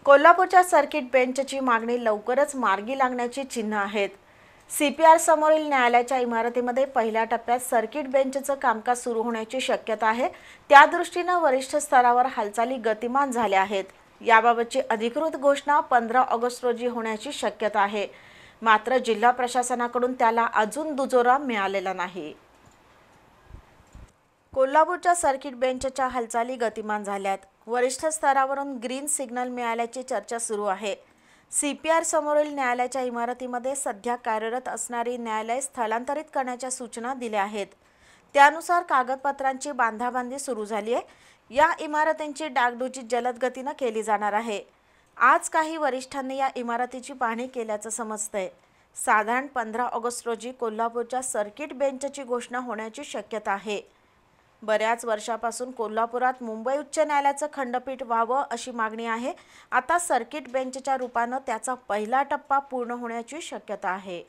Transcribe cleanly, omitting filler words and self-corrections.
कोल्हापूरच्या सर्किट बेंचची मागणी लवकरच मार्गी लागण्याची चिन्ह आहेत। सीपीआर समोरील न्यायालयाच्या इमारतीमध्ये पहिल्या टप्प्यात सर्किट बेंचचं कामकाज सुरू होण्याची शक्यता आहे। त्या दृष्टीने वरिष्ठ स्तरावर हालचाली गतिमान झाल्या आहेत। याबाबतची अधिकृत घोषणा 15 ऑगस्ट रोजी होण्याची शक्यता आहे। मात्र जिल्हा प्रशासनाकडून त्याला अजून दुजोरा मिळालेला नाही। कोल्हापूरच्या सर्किट बेंचच्या हालचाली गतिमान झाल्यात। वरिष्ठ स्तरावरून ग्रीन सिग्नल मिळाल्याची चर्चा सुरू आहे। सीपीआर समोरील न्यायालयाच्या इमारतीमध्ये सध्या कार्यरत असणारी न्यायालय स्थलांतरित करण्याच्या सूचना दिल्या आहेत। त्यानुसार कागदपत्रांची बांधाबांधी सुरू झाली आहे। या इमारतींची डागडुजी जलद गतीने केली जाणार आहे। आज काही वरिष्ठांनी या इमारतीची पाहणी केल्याचं समजतंय। साधारण 15 ऑगस्ट रोजी कोल्हापूरच्या सर्किट बेंचची घोषणा होण्याची शक्यता आहे। बऱ्याच वर्षापासून कोल्हापुरात मुंबई उच्च न्यायालयाचं खंडपीठ व्हावं अशी मागणी आहे। आता सर्किट बेंचच्या रूपानं त्याचा पहिला टप्पा पूर्ण होण्याची शक्यता आहे।